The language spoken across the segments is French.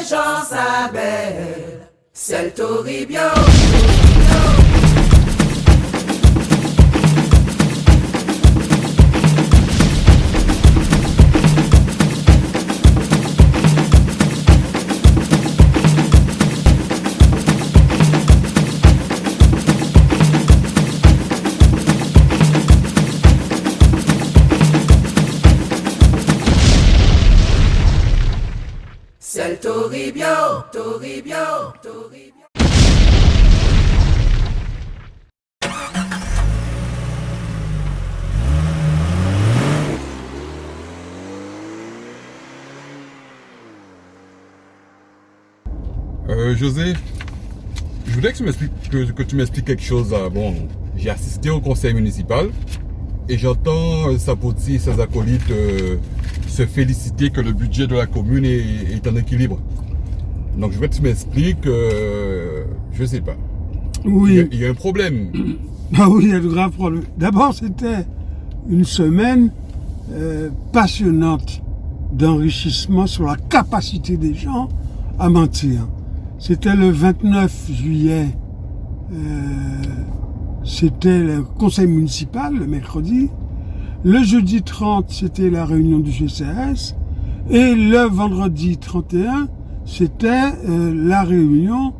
gens s'appellent, c'est le Toribio. C'est le Toribio, Toribio, Toribio. José, je voudrais que tu m'expliques quelque chose. Bon, j'ai assisté au conseil municipal et j'entends Sapoti et ses acolytes se féliciter que le budget de la commune est en équilibre. Donc je veux que tu m'expliques, je sais pas. Oui. Il y a un problème. Ah oui, il y a de graves problèmes. D'abord, c'était une semaine passionnante d'enrichissement sur la capacité des gens à mentir. C'était le 29 juillet, c'était le conseil municipal, le mercredi. Le jeudi 30, c'était la réunion du GCS. Et le vendredi 31, c'était la réunion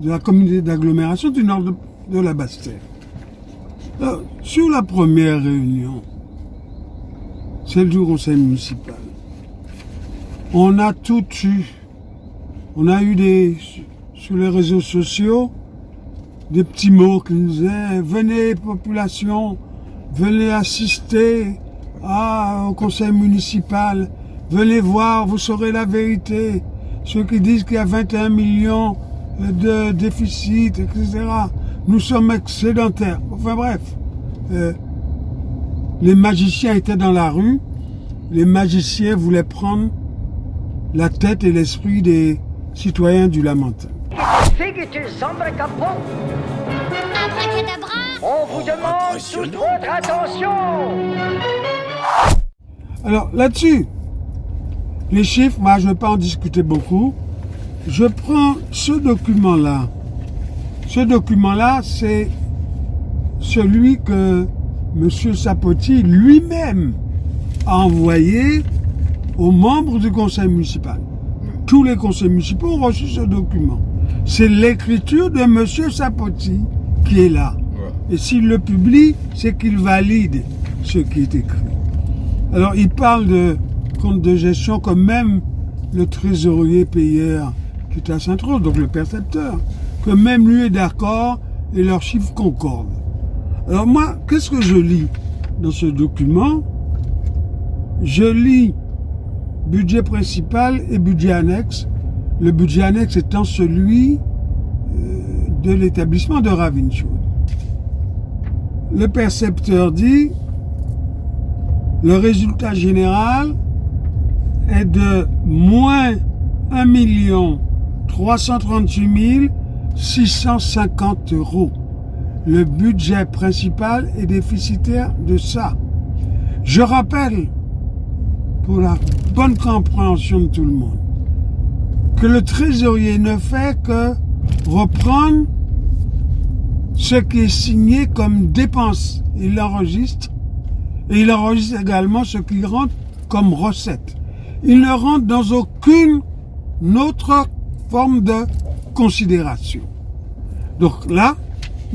de la communauté d'agglomération du nord de la Basse-Terre. Sur la première réunion, celle du conseil municipal, on a tout eu. On a eu sur les réseaux sociaux des petits mots qui nous disaient « Venez population, venez assister au conseil municipal, venez voir, vous saurez la vérité. Ceux qui disent qu'il y a 21 millions de déficit, etc. Nous sommes excédentaires. » Enfin bref, les magiciens étaient dans la rue, les magiciens voulaient prendre la tête et l'esprit des citoyens du Lamentin. On vous demande toute votre attention. Alors là-dessus, les chiffres, moi je ne vais pas en discuter beaucoup. Je prends ce document-là. Ce document-là, c'est celui que M. Sapoti lui-même a envoyé aux membres du conseil municipal. Tous les conseils municipaux ont reçu ce document. C'est l'écriture de M. Sapoti qui est là. Ouais. Et s'il le publie, c'est qu'il valide ce qui est écrit. Alors, il parle de compte de gestion comme même le trésorier payeur qui est à Sainte-Rose, donc le percepteur, que même lui est d'accord et leurs chiffres concordent. Alors moi, qu'est-ce que je lis dans ce document? Je lis budget principal et budget annexe. Le budget annexe étant celui de l'établissement de Ravenshoe. Le percepteur dit le résultat général est de moins 1 338 650 €. Le budget principal est déficitaire de ça. Je rappelle, pour la bonne compréhension de tout le monde, que le trésorier ne fait que reprendre ce qui est signé comme dépense. Il l'enregistre et il enregistre également ce qui rentre comme recette. Il ne rentre dans aucune autre forme de considération. Donc là,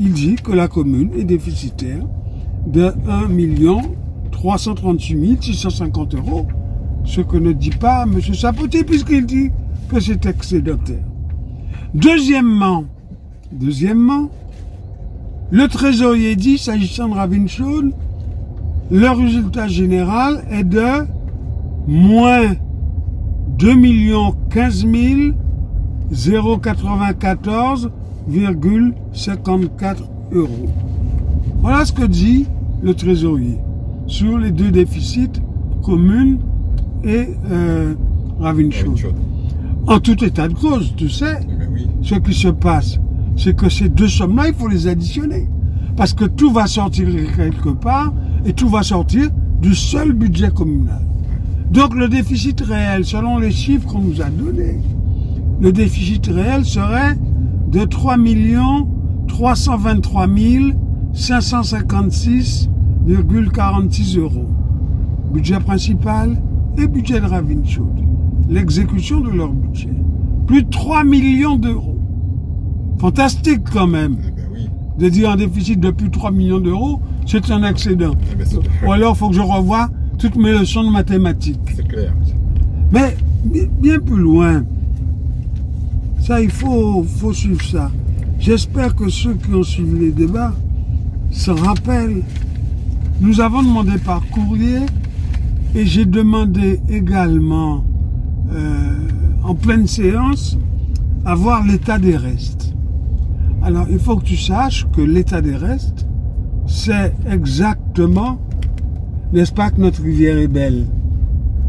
il dit que la commune est déficitaire de 1 338 650 €. Ce que ne dit pas M. Sapoti, puisqu'il dit que c'est excédentaire. Deuxièmement, le trésorier dit, s'agissant de Ravenshoe, le résultat général est de moins 2 15 094,54 €. Voilà ce que dit le trésorier sur les deux déficits, commune et Ravenshoe. En tout état de cause, tu sais, oui. Ce qui se passe, c'est que ces deux sommes-là, il faut les additionner. Parce que tout va sortir quelque part et tout va sortir du seul budget communal. Donc le déficit réel, selon les chiffres qu'on nous a donnés, le déficit réel serait de 3 323 556,46 euros. Budget principal et budget de Ravenshoot. L'exécution de leur budget. Plus de 3 millions d'euros. Fantastique quand même. Eh ben oui. De dire un déficit de plus de 3 millions d'euros, c'est un excédent. Eh ben, Ou alors il faut que je revoie toutes mes leçons de mathématiques. c'est clair. Mais bien plus loin, ça il faut suivre ça. J'espère que ceux qui ont suivi les débats se rappellent. Nous avons demandé par courrier et j'ai demandé également en pleine séance à voir l'état des restes. Alors il faut que tu saches que l'état des restes, c'est exactement, n'est-ce pas, que notre rivière est belle.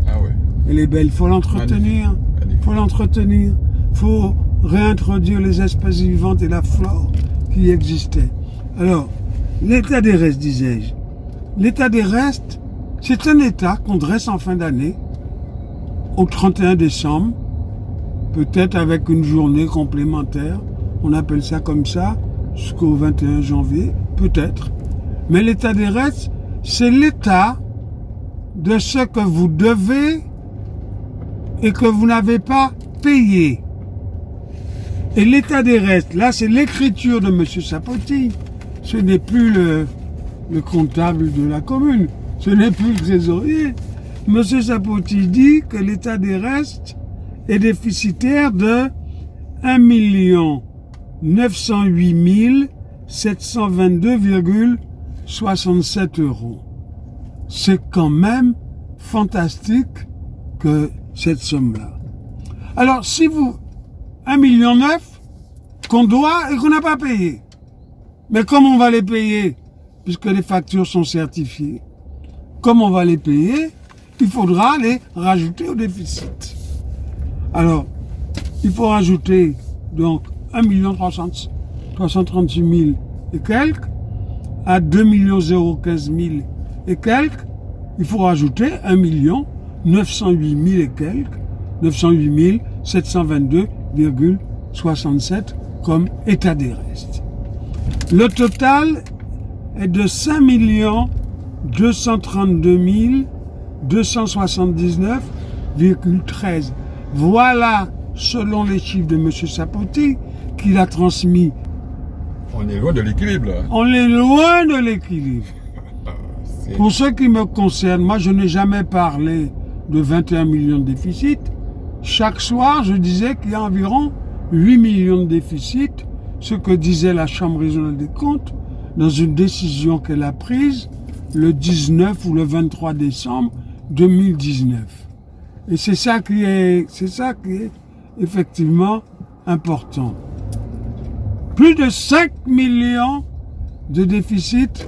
Ah ouais. Elle est belle, il faut l'entretenir. Magnifique. Faut l'entretenir. Faut réintroduire les espèces vivantes et la flore qui existaient. Alors, l'état des restes, disais-je. L'état des restes, c'est un état qu'on dresse en fin d'année, au 31 décembre, peut-être avec une journée complémentaire. On appelle ça comme ça, jusqu'au 21 janvier, peut-être. Mais l'état des restes, c'est l'état de ce que vous devez et que vous n'avez pas payé. Et l'état des restes, là, c'est l'écriture de M. Sapoti. Ce n'est plus le comptable de la commune. Ce n'est plus le trésorier. M. Sapoti dit que l'état des restes est déficitaire de 1 908 722,67 euros. C'est quand même fantastique que cette somme-là. Alors, si vous... 1,9 million qu'on doit et qu'on n'a pas payé. Mais comment on va les payer? Puisque les factures sont certifiées. Comment on va les payer? Il faudra les rajouter au déficit. Alors, il faut rajouter donc 1 336 000 et quelques à 2 015 000 et quelques. Il faut rajouter 1 908 000 et quelques, 908 722,67 comme état des restes. Le total est de 5 232 279,13. Voilà, selon les chiffres de M. Sapoti, qu'il a transmis. On est loin de l'équilibre, là. On est loin de l'équilibre. C'est- Pour ce qui me concerne, moi, je n'ai jamais parlé de 21 millions de déficit. Chaque soir, je disais qu'il y a environ 8 millions de déficit, ce que disait la Chambre régionale des comptes dans une décision qu'elle a prise le 19 ou le 23 décembre 2019. Et c'est ça qui est effectivement important. Plus de 5 millions de déficit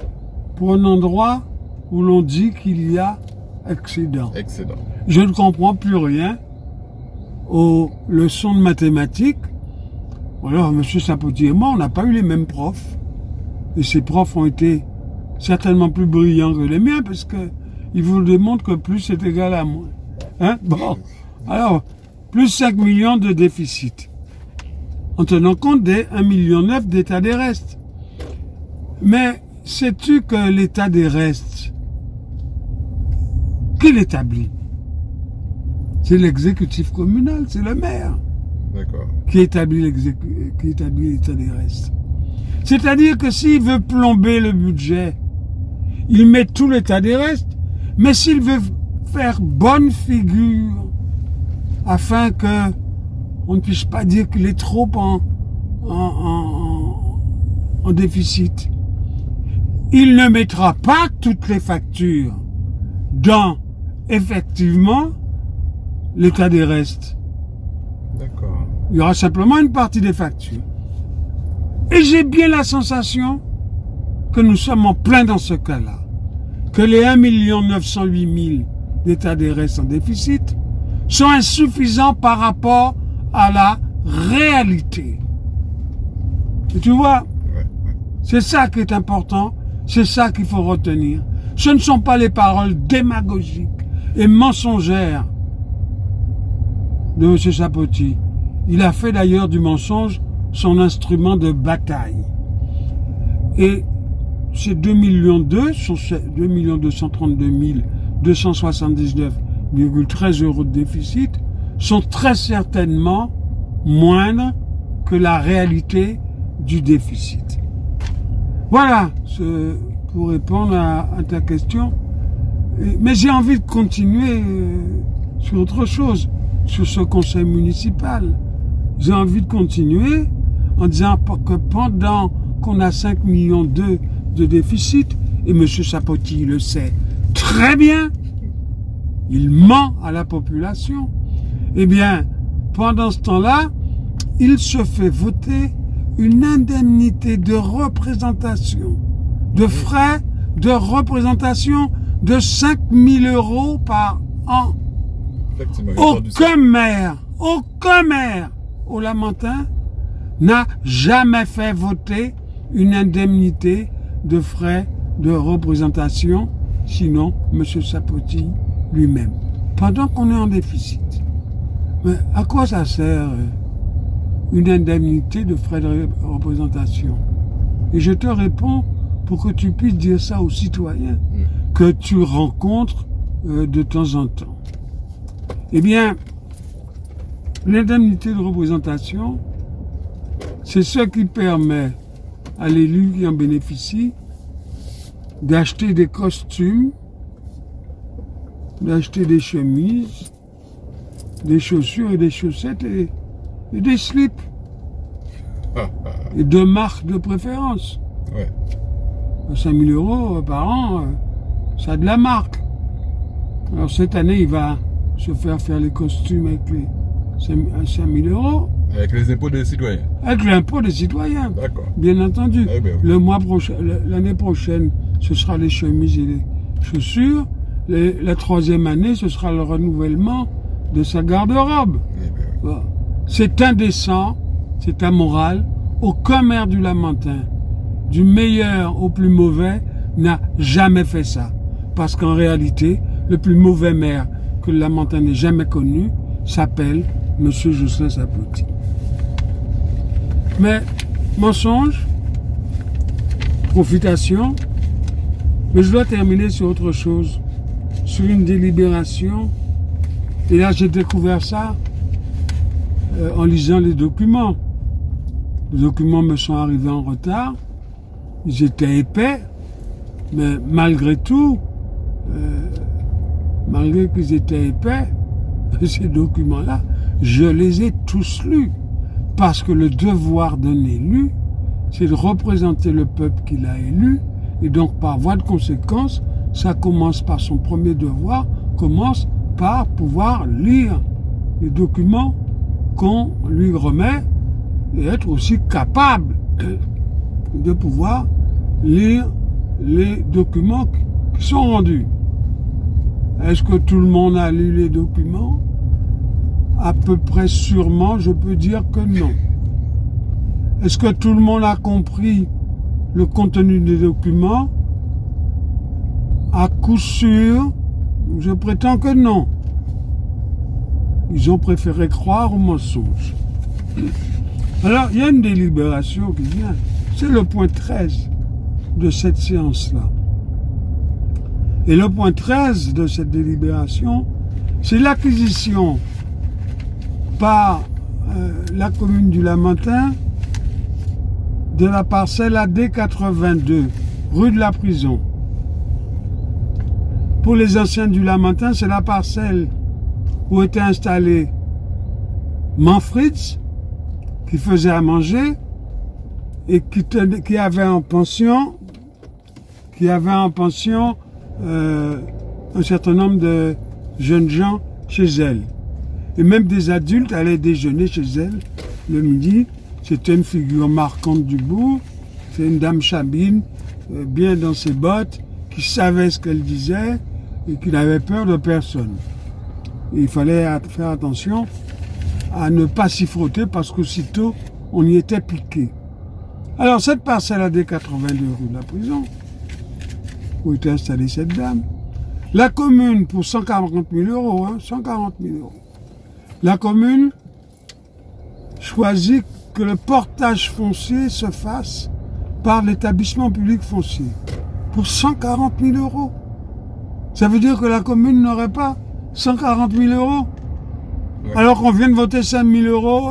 pour un endroit où l'on dit qu'il y a excédent. Excellent. Je ne comprends plus rien aux leçons de mathématiques. Alors, M. Sapoti et moi, on n'a pas eu les mêmes profs. Et ces profs ont été certainement plus brillants que les miens, parce que ils vous démontrent que plus est égal à moins. Hein? Bon. Alors, plus 5 millions de déficit. En tenant compte des 1,9 million d'état des restes. Mais sais-tu que l'état des restes, qui l'établit? C'est l'exécutif communal, c'est le maire D'accord. qui établit l'état des restes. C'est-à-dire que s'il veut plomber le budget, il met tout l'état des restes, mais s'il veut faire bonne figure, afin que on ne puisse pas dire qu'il est trop en déficit, il ne mettra pas toutes les factures dans, effectivement, l'état des restes. D'accord. Il y aura simplement une partie des factures. Et j'ai bien la sensation que nous sommes en plein dans ce cas-là. Que les 1 908 000 d'état des restes en déficit sont insuffisants par rapport à la réalité. Et tu vois, Ouais. c'est ça qui est important, c'est ça qu'il faut retenir. Ce ne sont pas les paroles démagogiques et mensongères de M. Sapoti. Il a fait d'ailleurs du mensonge son instrument de bataille. Et ces 2 millions 2 sont 2 232 279,13 € de déficit sont très certainement moindres que la réalité du déficit. Voilà, pour répondre à ta question. Mais j'ai envie de continuer sur autre chose, sur ce conseil municipal. J'ai envie de continuer en disant que pendant qu'on a 5 millions de déficit, et M. Chapoty le sait très bien, il ment à la population, eh bien, pendant ce temps-là, il se fait voter une indemnité de représentation, de frais de représentation de 5 000 € par an. Aucun maire au Lamentin n'a jamais fait voter une indemnité de frais de représentation, sinon M. Chapoty lui-même, pendant qu'on est en déficit. Mais à quoi ça sert une indemnité de frais de représentation? Et je te réponds pour que tu puisses dire ça aux citoyens que tu rencontres de temps en temps. Eh bien, l'indemnité de représentation, c'est ce qui permet à l'élu qui en bénéficie d'acheter des costumes, d'acheter des chemises, des chaussures et des chaussettes et des slips. Et de marques de préférence. Ouais. 5 000 € par an, ça a de la marque. Alors cette année, il va se faire les costumes avec les 5 000 €. Avec les impôts des citoyens. Avec l'impôt des citoyens. D'accord. Bien entendu. Eh bien, oui. Le mois prochain, l'année prochaine, ce sera les chemises et les chaussures. La troisième année, ce sera le renouvellement de sa garde-robe. Eh bien, oui. Voilà. C'est indécent, c'est amoral. Aucun maire du Lamentin, du meilleur au plus mauvais, n'a jamais fait ça. Parce qu'en réalité, le plus mauvais maire que le Lamentin n'ait jamais connu s'appelle M. Jocelyn Chapoty. Mais mensonge, profitation, mais je dois terminer sur autre chose, sur une délibération. Et là, j'ai découvert ça en lisant les documents. Les documents me sont arrivés en retard, ils étaient épais, mais malgré tout, malgré qu'ils étaient épais, ces documents-là, je les ai tous lus. Parce que le devoir d'un élu, c'est de représenter le peuple qu'il a élu, et donc par voie de conséquence, ça commence par son premier devoir, commence par pouvoir lire les documents qu'on lui remet, et être aussi capable de pouvoir lire les documents qui sont rendus. Est-ce que tout le monde a lu les documents? À peu près sûrement, je peux dire que non. Est-ce que tout le monde a compris le contenu des documents? À coup sûr, je prétends que non. Ils ont préféré croire au mensonge. Alors, il y a une délibération qui vient. C'est le point 13 de cette séance-là. Et le point 13 de cette délibération, c'est l'acquisition par la commune du Lamentin de la parcelle AD 82, rue de la Prison. Pour les anciens du Lamentin, c'est la parcelle où était installé Manfritz, qui faisait à manger et qui avait en pension, un certain nombre de jeunes gens chez elle. Et même des adultes allaient déjeuner chez elle le midi. C'était une figure marquante du bourg. C'est une dame chabine, bien dans ses bottes, qui savait ce qu'elle disait et qui n'avait peur de personne. Et il fallait faire attention à ne pas s'y frotter parce qu'aussitôt, on y était piqué. Alors, cette parcelle AD 82 rue de la Prison, où était installée cette dame, la commune, pour 140 000 €, 140 000 €, la commune choisi que le portage foncier se fasse par l'établissement public foncier pour 140 000 euros. Ça veut dire que la commune n'aurait pas 140 000 euros. Ouais. Alors qu'on vient de voter 5 000 euros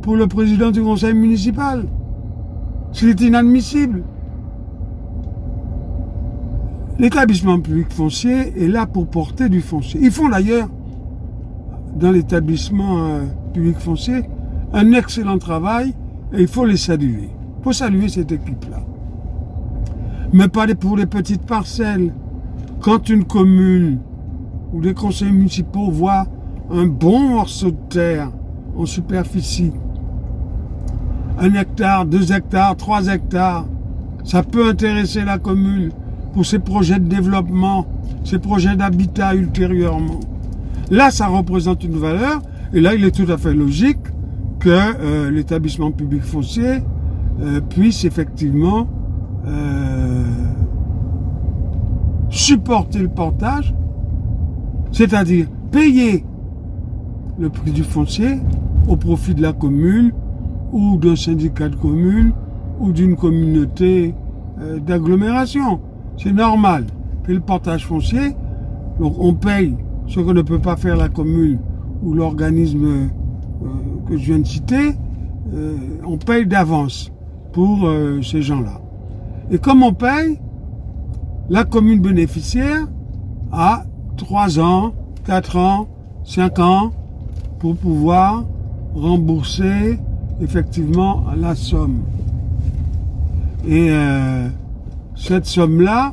pour le président du conseil municipal. C'est inadmissible. L'établissement public foncier est là pour porter du foncier. Ils font d'ailleurs, dans l'établissement public foncier, un excellent travail et il faut les saluer. Il faut saluer cette équipe-là. Mais pas pour les petites parcelles. Quand une commune ou des conseils municipaux voient un bon morceau de terre en superficie, 1 hectare, 2 hectares, 3 hectares, ça peut intéresser la commune pour ses projets de développement, ses projets d'habitat ultérieurement. Là, ça représente une valeur, et là, il est tout à fait logique que l'établissement public foncier puisse effectivement supporter le portage, c'est-à-dire payer le prix du foncier au profit de la commune ou d'un syndicat de communes ou d'une communauté d'agglomération. C'est normal. Puis le portage foncier, donc on paye ce que ne peut pas faire la commune ou l'organisme que je viens de citer, on paye d'avance pour ces gens-là. Et comme on paye, la commune bénéficiaire a 3 ans, 4 ans, 5 ans pour pouvoir rembourser effectivement la somme. Et cette somme-là,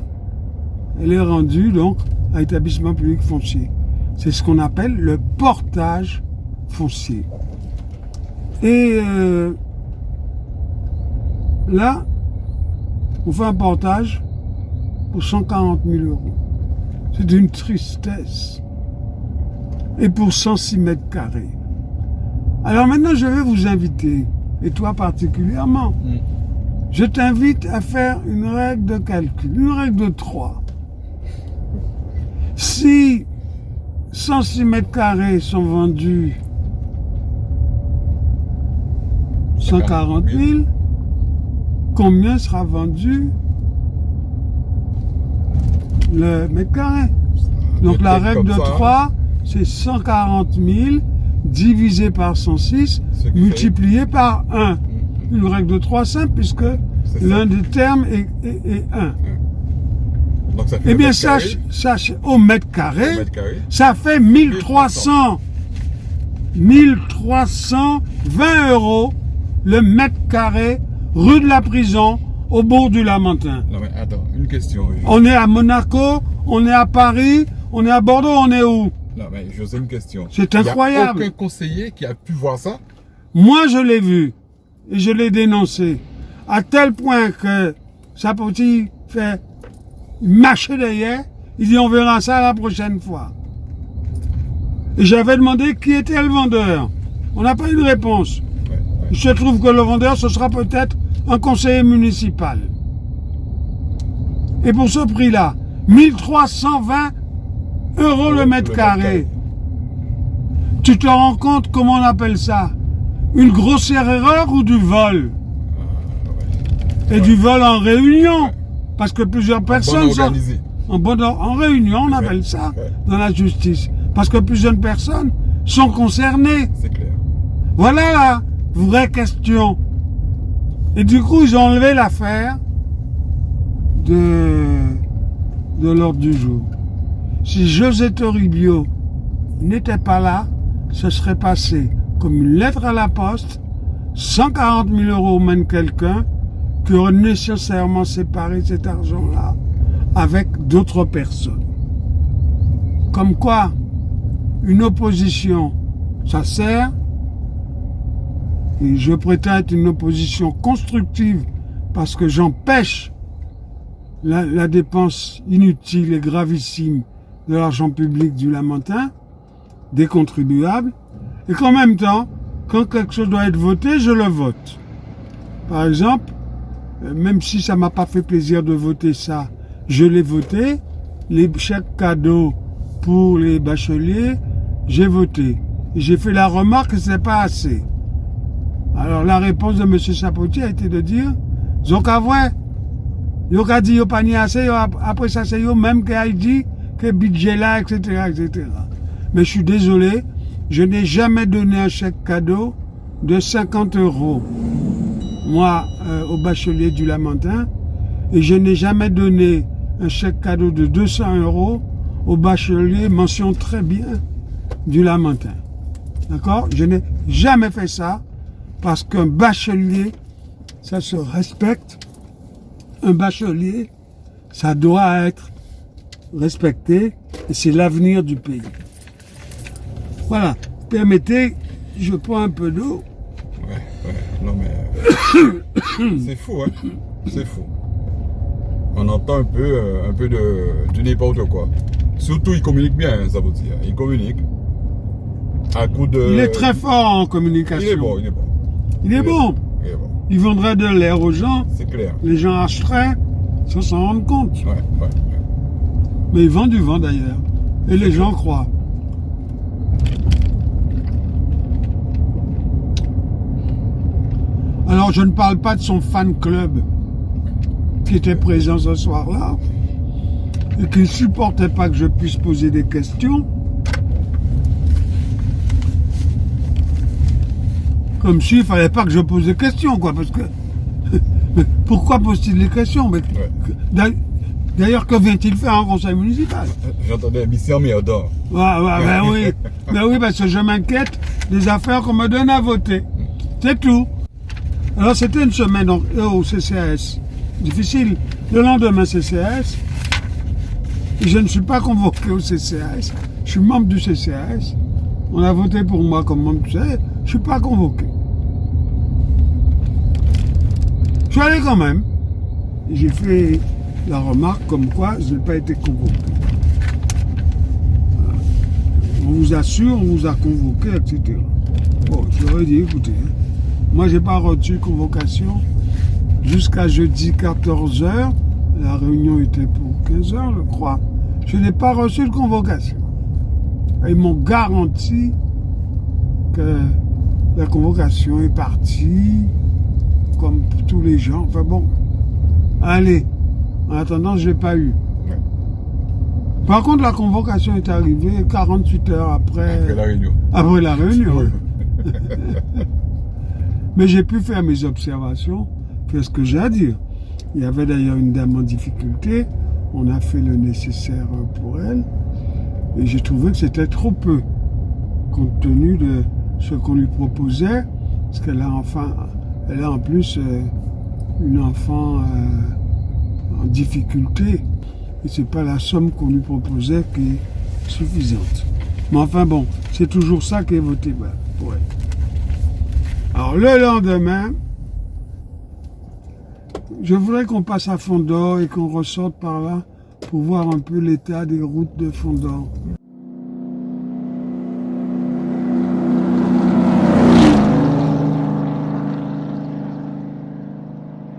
elle est rendue donc à l'établissement public foncier. C'est ce qu'on appelle le portage foncier. Et là, on fait un portage pour 140 000 euros. C'est d'une tristesse. Et pour 106 mètres carrés. Alors maintenant, je vais vous inviter, et toi particulièrement, je t'invite à faire une règle de calcul, une règle de 3. Si 106 mètres carrés sont vendus 140 000, combien sera vendu le mètre carré? Donc la règle de 3, c'est 140 000 divisé par 106, multiplié par 1. Une règle de 3 simple, puisque l'un des termes est 1. Donc ça fait eh bien, sache, au mètre carré, ça fait 1320 euros le mètre carré, rue de la Prison, au bord du Lamentin. Non mais attends, une question. On est à Monaco, on est à Paris, on est à Bordeaux, on est où? Non mais je sais une question. C'est incroyable. Il n'y a aucun conseiller qui a pu voir ça? Moi, je l'ai vu et je l'ai dénoncé. À tel point que Sapoti fait marcher derrière, il dit on verra ça la prochaine fois. Et j'avais demandé qui était le vendeur. On n'a pas eu de réponse. Il se trouve que le vendeur, ce sera peut-être un conseiller municipal. Et pour ce prix-là, 1320 euros le mètre carré. Tu te rends compte comment on appelle ça? Une grossière erreur ou du vol? Et du vol en réunion. Parce que plusieurs personnes sont... En réunion, on appelle ça dans la justice. Parce que plusieurs personnes sont concernées. C'est clair. Voilà la vraie question. Et du coup, ils ont enlevé l'affaire de l'ordre du jour. Si José Toribio n'était pas là, ce serait passé comme une lettre à la poste, 140 000 euros mène quelqu'un qui aurait nécessairement séparé cet argent-là avec d'autres personnes. Comme quoi, une opposition, ça sert, et je prétends être une opposition constructive parce que j'empêche la dépense inutile et gravissime de l'argent public du Lamentin, des contribuables, et qu'en même temps, quand quelque chose doit être voté, je le vote. Par exemple, même si ça m'a pas fait plaisir de voter ça, je l'ai voté. Les chèques cadeaux pour les bacheliers, j'ai voté. Et j'ai fait la remarque que ce n'est pas assez. Alors la réponse de M. Chapoutier a été de dire, Zonka vrai, yo ka dit yo pas ni assez, après ça c'est yo même qui a dit que budget là, etc., etc. Mais je suis désolé, je n'ai jamais donné un chèque cadeau de 50 €, moi, au bachelier du Lamentin, et je n'ai jamais donné un chèque cadeau de 200 € au bachelier mention très bien du Lamentin. D'accord? Je n'ai jamais fait ça parce qu'un bachelier, ça se respecte. Un bachelier, ça doit être respecté et c'est l'avenir du pays. Voilà. Permettez, je prends un peu d'eau. Ouais. Non mais... c'est fou, hein. C'est fou. On entend un peu de n'importe quoi. Surtout, il communique bien, hein, ça veut dire. Il communique. À coup de... Il est très fort en communication. Il est bon. Il est bon. Il vendrait de l'air aux gens. C'est clair. Les gens achèteraient sans s'en rendre compte. Ouais. Mais il vend du vent d'ailleurs. Et les gens croient. Alors je ne parle pas de son fan club qui était présent ce soir-là et qui ne supportait pas que je puisse poser des questions. Comme s'il ne fallait pas que je pose des questions, quoi, parce que... Pourquoi pose-t-il des questions? Mais... Ouais. D'ailleurs, que vient-il faire en conseil municipal? J'entendais mission Mirador. Ben oui, parce que je m'inquiète des affaires qu'on me donne à voter. C'est tout. Alors, c'était une semaine au CCAS. Difficile. Le lendemain, CCAS. Et je ne suis pas convoqué au CCAS. Je suis membre du CCAS. On a voté pour moi comme membre du CCAS. Je ne suis pas convoqué. Je suis allé quand même. J'ai fait la remarque comme quoi je n'ai pas été convoqué. Voilà. On vous assure, on vous a convoqué, etc. Bon, je leur ai dit, écoutez, moi j'ai pas reçu convocation jusqu'à jeudi 14h. La réunion était pour 15h, je crois. Je n'ai pas reçu de convocation. Ils m'ont garanti que la convocation est partie, comme pour tous les gens. Enfin bon, allez. En attendant, je n'ai pas eu. Ouais. Par contre, la convocation est arrivée 48 heures après la réunion. Après la réunion. Oui. Mais j'ai pu faire mes observations, faire ce que j'ai à dire. Il y avait d'ailleurs une dame en difficulté. On a fait le nécessaire pour elle. Et j'ai trouvé que c'était trop peu, compte tenu de ce qu'on lui proposait. Parce qu'elle a elle a en plus une enfant en difficulté. Et c'est pas la somme qu'on lui proposait qui est suffisante. Mais enfin bon, c'est toujours ça qui est voté pour elle. Alors le lendemain, je voudrais qu'on passe à Fondor et qu'on ressorte par là pour voir un peu l'état des routes de Fondor.